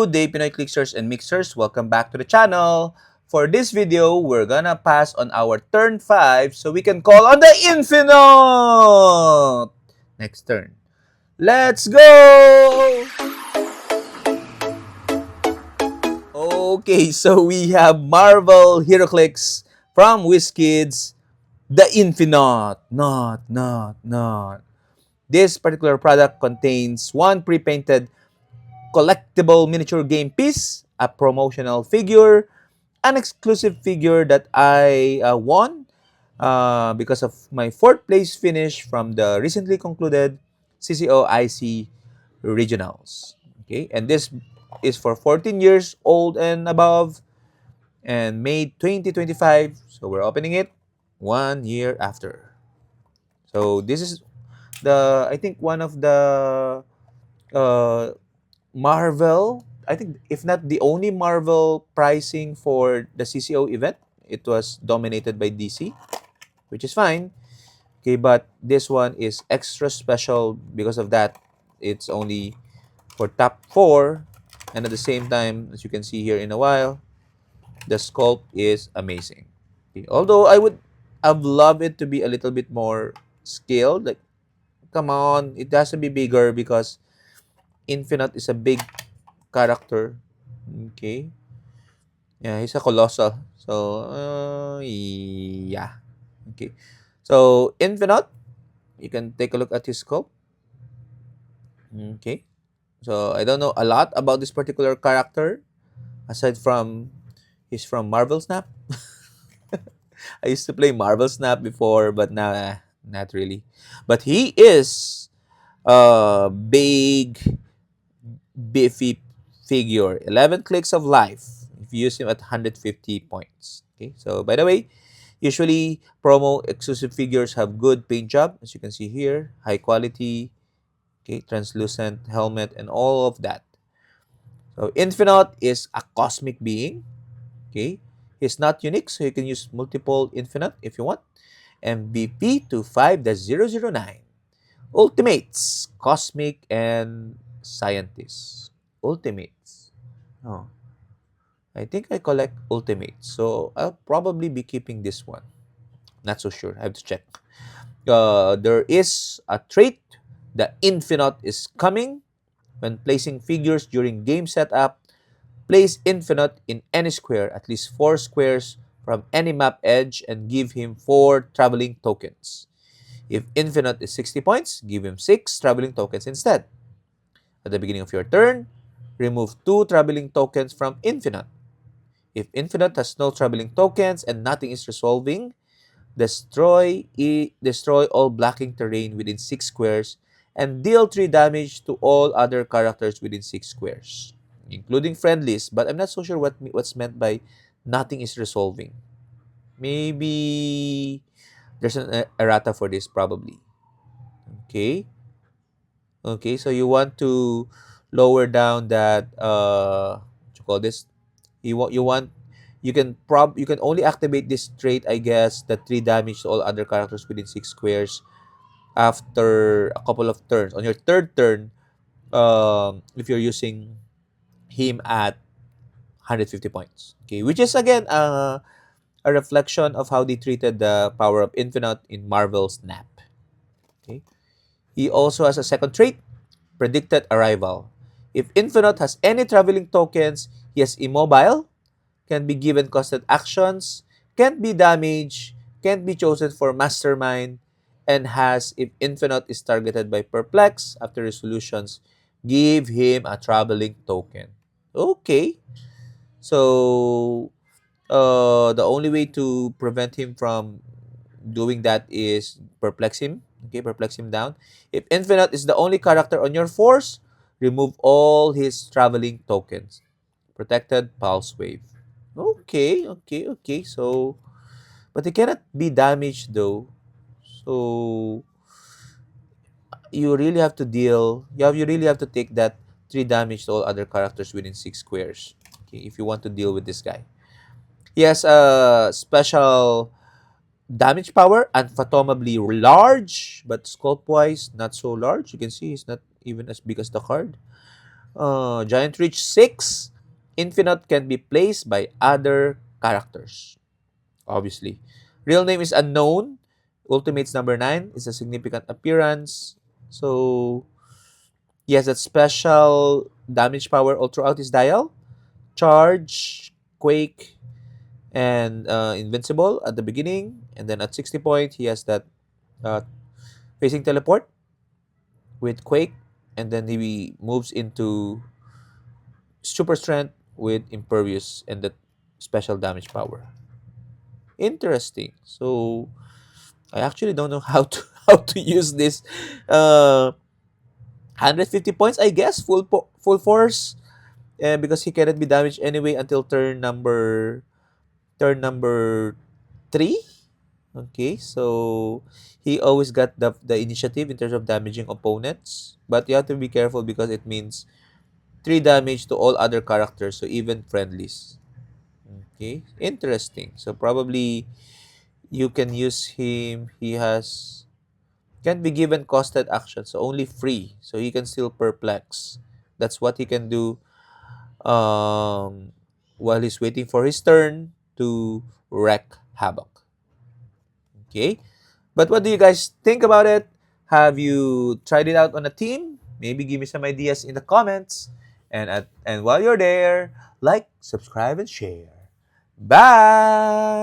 Good day, Pinoy Clicksters and Mixers. Welcome back to the channel. For this video, we're gonna pass on our turn 5 so we can call on the Infinaut! Next turn. Let's go! Okay, so we have Marvel Heroclix from WizKids, the Infinaut. Not. This particular product contains one pre-painted collectible miniature game piece, a promotional figure, an exclusive figure that I won because of my 4th place finish from the recently concluded CCOIC regionals. Okay, and this is for 14 years old and above and made 2025. So we're opening it 1 year after. So this is I think one of the uh, Marvel, I think if not the only Marvel pricing for the CCO event, it was dominated by DC, which is fine. Okay, but this one is extra special because of that. It's only for top 4, and at the same time, as you can see here in a while, the sculpt is amazing. Okay, although I would have loved it to be a little bit more scaled. Like, come on, it has to be bigger because Infinite is a big character. Okay. Yeah, he's a colossal. So, yeah. Okay. So, Infinaut, you can take a look at his scope. Okay. So, I don't know a lot about this particular character aside from he's from Marvel Snap. I used to play Marvel Snap before, but now, not really. But he is a big, beefy figure. 11 clicks of life if you use him at 150 points. Okay, so by the way, usually promo exclusive figures have good paint job, as you can see here, high quality, okay, translucent helmet, and all of that. So Infinaut is a cosmic being. Okay, he's not unique, so you can use multiple Infinaut if you want. MVP 25-009. Ultimates, Cosmic, and Scientists. Ultimates. Oh, I think I collect Ultimates, so I'll probably be keeping this one. Not so sure. I have to check. There is a trait. The Infinaut is coming. When placing figures during game setup, place Infinaut in any square, at least 4 squares from any map edge, and give him 4 traveling tokens. If Infinaut is 60 points, give him 6 traveling tokens instead. At the beginning of your turn, remove 2 traveling tokens from Infinaut. If Infinaut has no traveling tokens and nothing is resolving, destroy all blocking terrain within 6 squares and deal 3 damage to all other characters within 6 squares, including friendlies, but I'm not so sure what's meant by nothing is resolving. Maybe there's an errata for this probably. Okay. Okay, so you want to lower down that what you call this? You can only activate this trait, I guess, that 3 damage to all other characters within 6 squares after a couple of turns. On your 3rd turn, if you're using him at 150 points. Okay, which is again a reflection of how they treated the power of Infinite in Marvel Snap. Okay. He also has a second trait, predicted arrival. If Infinaut has any traveling tokens, he is immobile, can be given costed actions, can't be damaged, can't be chosen for mastermind, and has, if Infinaut is targeted by perplex after resolutions, give him a traveling token. Okay. So the only way to prevent him from doing that is perplex him. Okay, perplex him down. If Infinite is the only character on your force, remove all his traveling tokens. Protected Pulse Wave. Okay. So, but he cannot be damaged though. So you really have to deal. You really have to take that 3 damage to all other characters within 6 squares. Okay, if you want to deal with this guy. He has a special damage power, unfathomably large, but scope wise, not so large. You can see it's not even as big as the card. Giant Reach 6. Infinaut can be placed by other characters, obviously. Real name is unknown. Ultimates number 9 is a significant appearance. So, he has that special damage power all throughout his dial. Charge, Quake, and Invincible at the beginning. And then at 60 point, he has that uh, facing teleport with Quake. And then he moves into super strength with impervious and the special damage power. Interesting. So I actually don't know how to how to use this 150 points, I guess, full force, because he cannot be damaged anyway until turn number 3. Okay, so he always got the initiative in terms of damaging opponents, but you have to be careful because it means 3 damage to all other characters, so even friendlies. Okay, interesting. So probably you can use him. He has can't be given costed action, so only free. So he can still perplex. That's what he can do um, while he's waiting for his turn to wreak havoc. Okay, but what do you guys think about it? Have you tried it out on a team? Maybe give me some ideas in the comments. And while you're there, like, subscribe, and share. Bye.